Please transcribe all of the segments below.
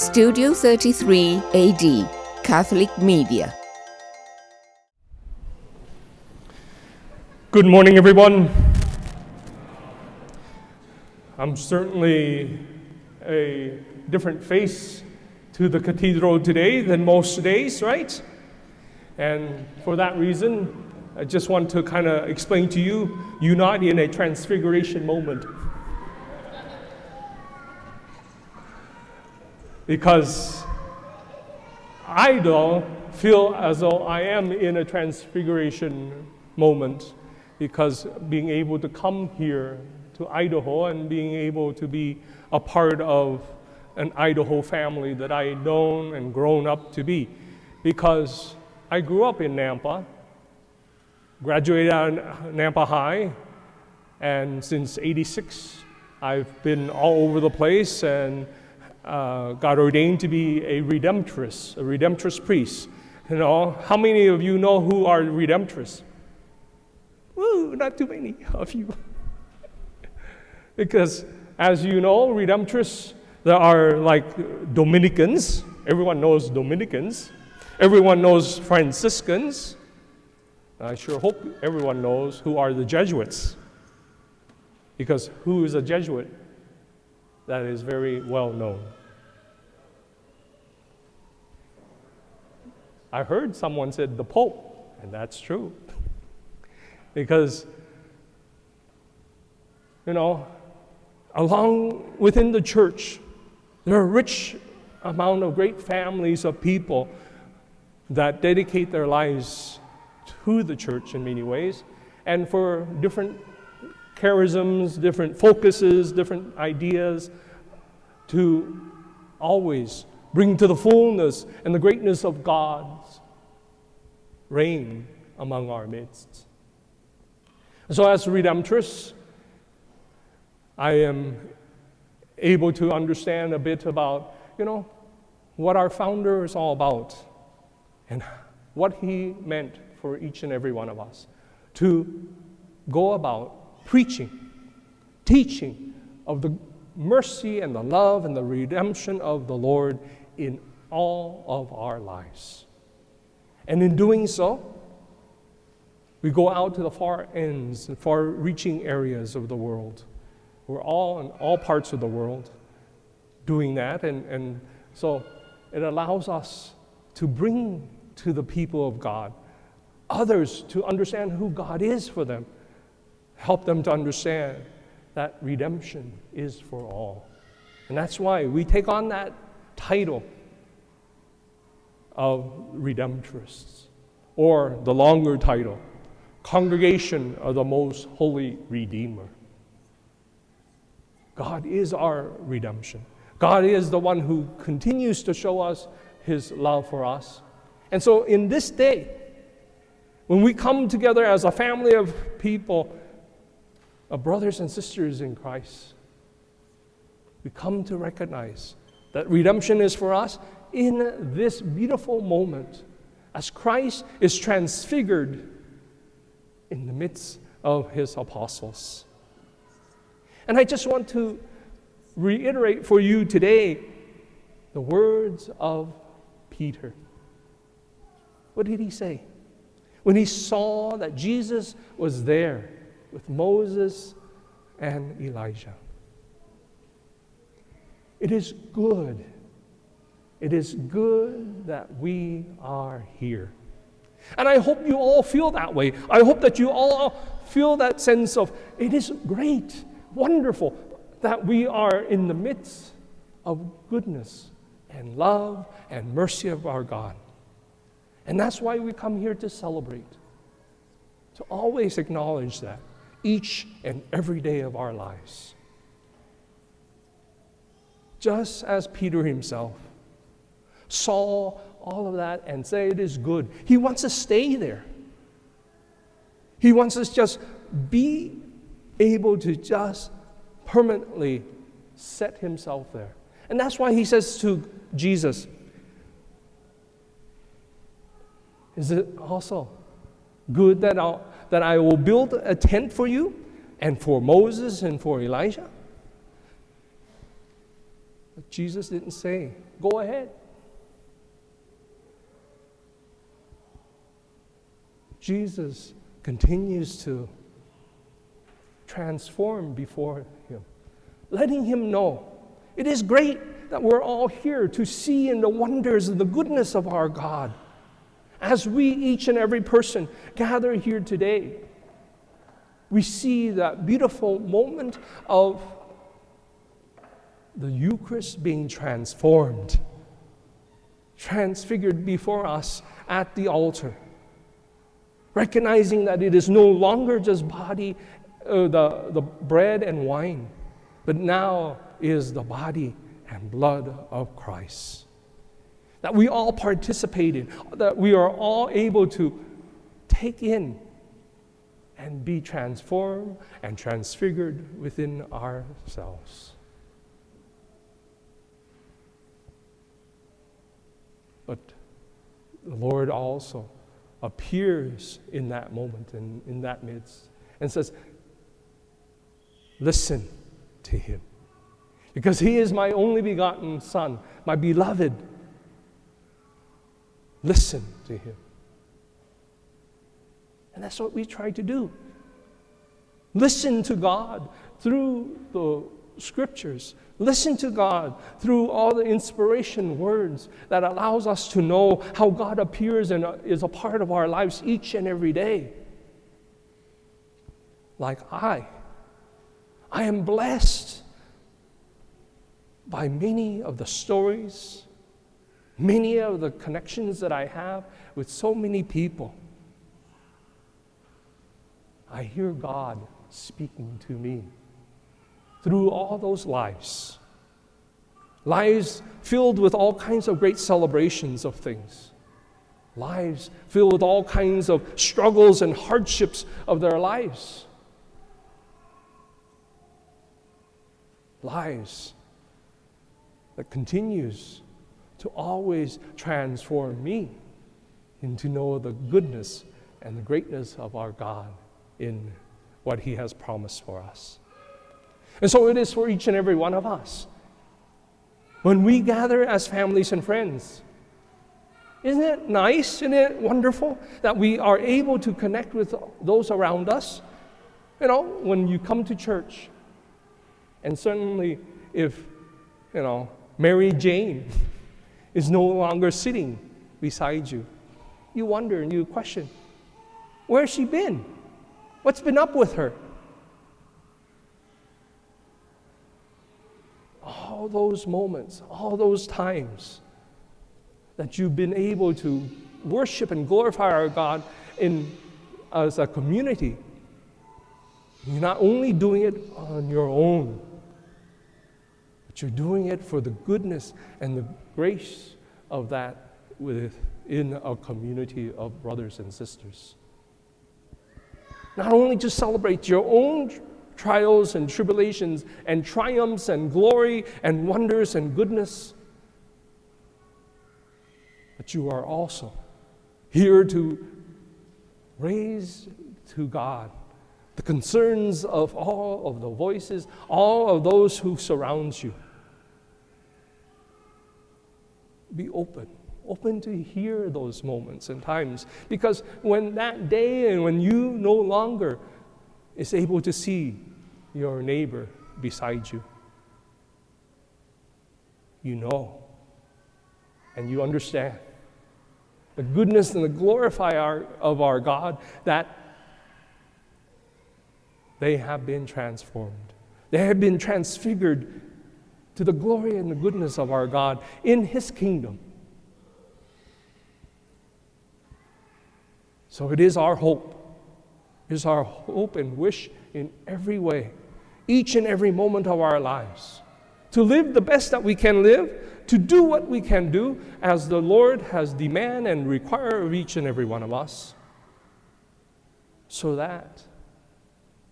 Studio 33 AD, Catholic Media. Good morning, everyone. I'm certainly a different face to the cathedral today than most days, right? And for that reason, I just want to kind of explain to you, you're not in a transfiguration moment. Because I don't feel as though I am in a transfiguration moment, because being able to come here to Idaho and being able to be a part of an Idaho family that I known and grown up to be. Because I grew up in Nampa, graduated out of Nampa High, and since '86 I've been all over the place and got ordained to be a redemptress priest. You know, how many of you know who are redemptress? Woo, not too many of you. Because as you know, redemptress, there are like Dominicans. Everyone knows Dominicans. Everyone knows Franciscans. I sure hope everyone knows who are the Jesuits. Because who is a Jesuit? That is very well known. I heard someone said the Pope, and that's true. Because, you know, along within the church, there are a rich amount of great families of people that dedicate their lives to the church in many ways, and for different charisms, different focuses, different ideas, to always bring to the fullness and the greatness of God's reign among our midst. So as a redemptress, I am able to understand a bit about, you know, what our founder is all about and what he meant for each and every one of us to go about preaching, teaching of the mercy and the love and the redemption of the Lord in all of our lives. And in doing so, we go out to the far ends and far-reaching areas of the world. We're all in all parts of the world doing that, and so it allows us to bring to the people of God others to understand who God is for them, help them to understand that redemption is for all. And that's why we take on that title of Redemptorists, or the longer title, Congregation of the Most Holy Redeemer. God is our redemption. God is the one who continues to show us his love for us. And so in this day, when we come together as a family of people, of brothers and sisters in Christ, we come to recognize that redemption is for us in this beautiful moment as Christ is transfigured in the midst of his apostles. And I just want to reiterate for you today the words of Peter. What did he say? When he saw that Jesus was there with Moses and Elijah. It is good that we are here. And I hope you all feel that way. I hope that you all feel that sense of, it is great, wonderful, that we are in the midst of goodness and love and mercy of our God. And that's why we come here to celebrate, to always acknowledge that each and every day of our lives. Just as Peter himself saw all of that and say it is good, he wants to stay there. He wants us just be able to just permanently set himself there. And that's why he says to Jesus, is it also good that I will build a tent for you and for Moses and for Elijah? But Jesus didn't say, go ahead. Jesus continues to transform before him, letting him know it is great that we're all here to see in the wonders and the goodness of our God. As we, each and every person, gather here today, we see that beautiful moment of the Eucharist being transformed, transfigured before us at the altar, recognizing that it is no longer just the bread and wine, but now is the body and blood of Christ. That we all participate in, that we are all able to take in and be transformed and transfigured within ourselves. But the Lord also appears in that moment and in that midst and says, listen to him. Because he is my only begotten Son, my beloved. Listen to him. And that's what we try to do. Listen to God through the Scriptures. Listen to God through all the inspiration words that allows us to know how God appears and is a part of our lives each and every day. Like I am blessed by many of the stories, many of the connections that I have with so many people. I hear God speaking to me through all those lives. Lives filled with all kinds of great celebrations of things. Lives filled with all kinds of struggles and hardships of their lives. Lives that continues to always transform me into know the goodness and the greatness of our God in what he has promised for us. And so it is for each and every one of us. When we gather as families and friends, isn't it nice, isn't it wonderful that we are able to connect with those around us? You know, when you come to church, and certainly if, Mary Jane is no longer sitting beside you, you wonder and you question, where's she been? What's been up with her? All those moments, all those times that you've been able to worship and glorify our God as a community, you're not only doing it on your own, but you're doing it for the goodness and the grace of that within a community of brothers and sisters. Not only to celebrate your own trials and tribulations and triumphs and glory and wonders and goodness, but you are also here to raise to God the concerns of all of the voices, all of those who surround you. Be open to hear those moments and times, because when that day and when you no longer is able to see your neighbor beside you, you know and you understand the goodness and the glorifier of our God, that they have been transformed. They have been transfigured to the glory and the goodness of our God in his kingdom. So it is our hope. It is our hope and wish in every way, each and every moment of our lives, to live the best that we can live, to do what we can do as the Lord has demand and require of each and every one of us, so that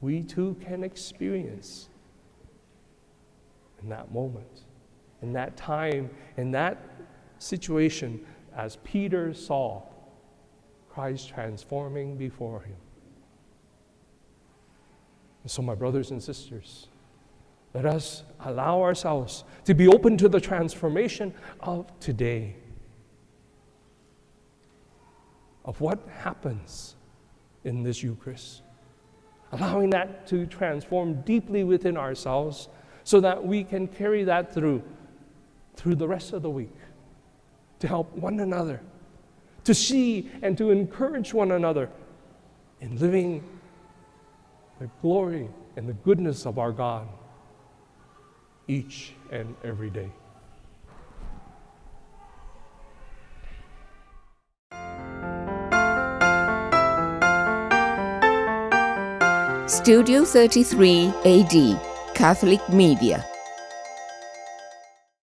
we too can experience in that moment, in that time, in that situation, as Peter saw Christ transforming before him. And so, my brothers and sisters, Let us allow ourselves to be open to the transformation of today, of what happens in this Eucharist. Allowing that to transform deeply within ourselves so that we can carry that through the rest of the week, to help one another, to see and to encourage one another in living the glory and the goodness of our God each and every day. Studio 33 AD, Catholic Media.